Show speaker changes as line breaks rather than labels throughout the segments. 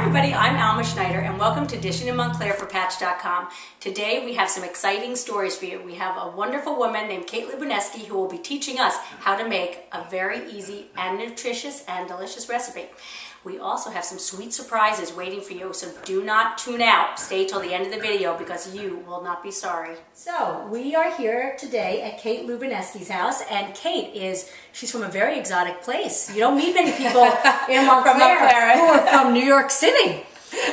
everybody, I'm Alma Schneider and welcome to Dishin in Montclair for Patch.com. Today we have some exciting stories for you. We have a wonderful woman named Kate Lubinesky who will be teaching us how to make a very easy and nutritious and delicious recipe. We also have some sweet surprises waiting for you, so do not tune out. Stay till the end of the video because you will not be sorry. So we are here today at Kate Lubinesky's house, and she's from a very exotic place. You don't meet many people in Montclair who are from New York City.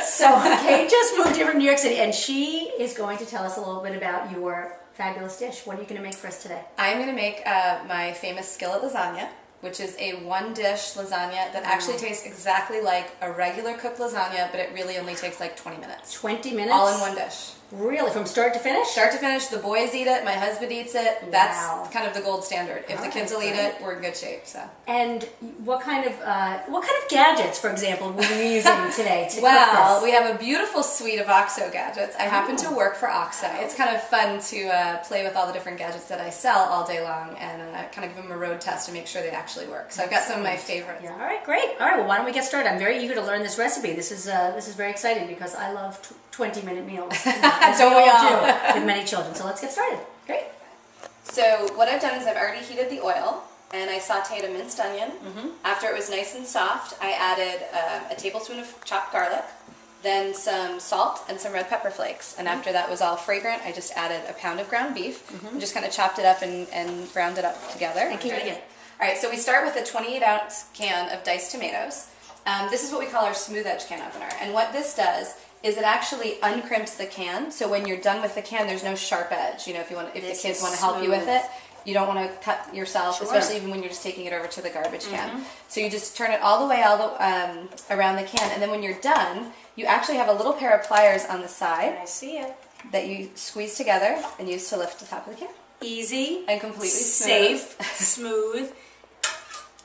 So Kate just moved here from New York City, and she is going to tell us a little bit about your fabulous dish. What are you going to make for us today?
I'm going to make my famous skillet lasagna, which is a one-dish lasagna that actually tastes exactly like a regular cooked lasagna, but it really only takes like 20 minutes. 20 minutes? All in one dish. Really? From start to finish? Start to finish. The boys eat it. My husband eats it. Wow. That's kind of the gold standard. If the kids will eat it, we're in good shape. So. And what kind of gadgets, for example, will we be using today to cook this? We have a beautiful suite of OXO gadgets. I happen to work for OXO. It's kind of fun to play with all the different gadgets that I sell all day long and kind of give them a road test to make sure they actually work. So I've got some of my favorites. Yeah. All right, great. All right, well, why don't we get started? I'm very eager to learn this recipe. This is very exciting because I love 20-minute meals. Don't we all do with many children. So let's get started. Great. So what I've done is I've already heated the oil and I sauteed a minced onion. After it was nice and soft, I added a tablespoon of chopped garlic, then some salt and some red pepper flakes. And after that was all fragrant, I just added a pound of ground beef and just kind of chopped it up and ground it up together. And keep it again. All right, so we start with a 28-ounce can of diced tomatoes. This is what we call our smooth edge can opener. And what this does is it actually uncrimps the can, so when you're done with the can, there's no sharp edge. You know, if the kids want to help you with it, you don't want to cut yourself, especially even when you're just taking it over to the garbage can. So you just turn it all the way around the can, and then when you're done, you actually have a little pair of pliers on the side. I see it. That you squeeze together and use to lift the top of the can. Easy and completely safe, smooth.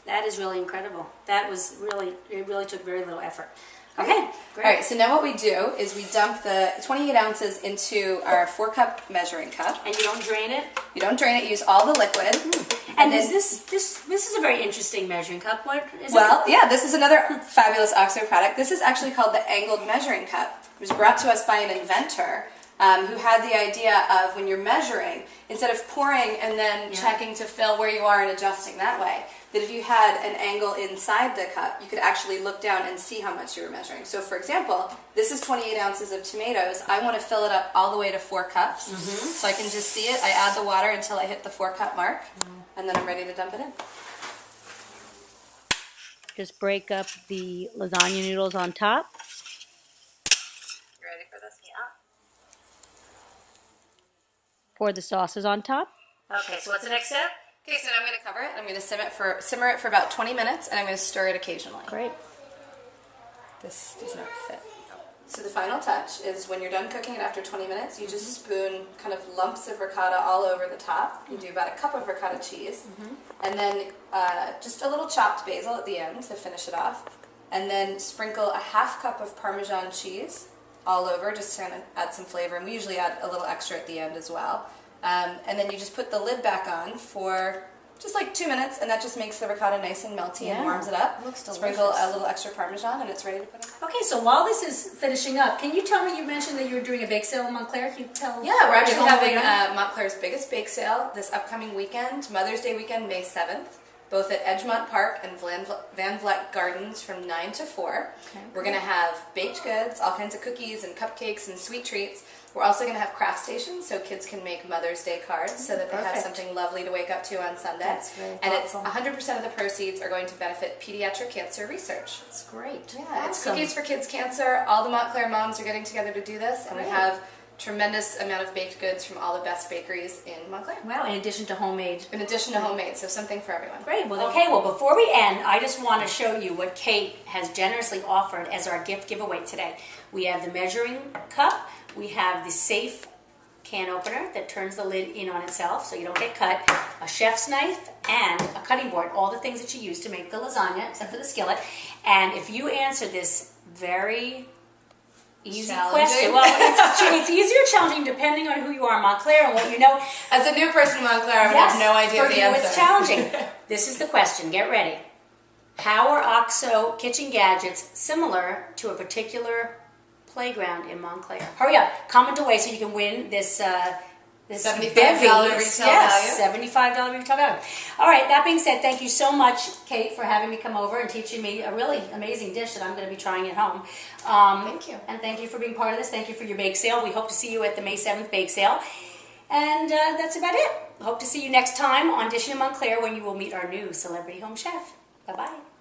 That is really incredible. It really took very little effort. Okay, great. All right, so now what we do is we dump the 28 ounces into our 4-cup measuring cup. And you don't drain it? You don't drain it, you use all the liquid. And then, this is a very interesting measuring cup. What is it? Well, yeah, this is another fabulous OXO product. This is actually called the angled measuring cup. It was brought to us by an inventor who had the idea of when you're measuring, instead of pouring and then checking to fill where you are and adjusting that way, that if you had an angle inside the cup, you could actually look down and see how much you were measuring. So for example, this is 28 ounces of tomatoes. I want to fill it up all the way to 4 cups. So I can just see it. I add the water until I hit the 4-cup mark, and then I'm ready to dump it in.
Just break up the lasagna noodles on top.
You ready for this? Yeah.
Pour the sauces on top.
Okay, so what's the next step? Okay, so now I'm going to cover it. I'm going to simmer it for about 20 minutes, and I'm going to stir it occasionally. Great. This does not fit. So the final touch is when you're done cooking it after 20 minutes, you just spoon kind of lumps of ricotta all over the top. You do about a cup of ricotta cheese, and then just a little chopped basil at the end to finish it off, and then sprinkle a 1/2 cup of Parmesan cheese all over just to kind of add some flavor, and we usually add a little extra at the end as well. And then you just put the lid back on for just like 2 minutes, and that just makes the ricotta nice and melty and warms it up. Looks delicious. Sprinkle a little extra Parmesan, and it's ready to put in. Okay, so while this is finishing up, can you tell me, you mentioned that you were doing a bake sale in Montclair. Can you tell? Yeah, we're actually having Montclair's biggest bake sale this upcoming weekend, Mother's Day weekend, May 7th. Both at Edgemont Park and Van Vleck Gardens from 9 to 4. Okay. We're going to have baked goods, all kinds of cookies and cupcakes and sweet treats. We're also going to have craft stations so kids can make Mother's Day cards so that they have something lovely to wake up to on Sunday. That's very thoughtful. And it's 100% of the proceeds are going to benefit pediatric cancer research. That's great. Yeah, awesome. It's Cookies for Kids Cancer. All the Montclair moms are getting together to do this, and we have tremendous amount of baked goods from all the best bakeries in Montclair. Wow, in addition to homemade. In addition to homemade, so something for everyone. Great. Well, okay, well, before we end, I just want to show you what Kate has generously offered as our gift giveaway today. We have the measuring cup, we have the safe can opener that turns the lid in on itself so you don't get cut, a chef's knife, and a cutting board, all the things that you use to make the lasagna, except for the skillet. And if you answer this very easy question. Well, it's easier challenging depending on who you are in Montclair and what you know. As a new person in Montclair, I would have no idea the answer. It's challenging. This is the question. Get ready.
How are OXO kitchen gadgets similar to a particular playground in Montclair? Hurry up, comment away so you can win this this
$75
bevy.
retail
Yes,
value.
$75 retail value. All right, that being said, thank you so much, Kate, for having me come over and teaching me a really amazing dish that I'm going to be trying at home.
Thank you.
And thank you for being part of this. Thank you for your bake sale. We hope to see you at the May 7th bake sale. And that's about it. Hope to see you next time on Dishin in Montclair when you will meet our new celebrity home chef. Bye-bye.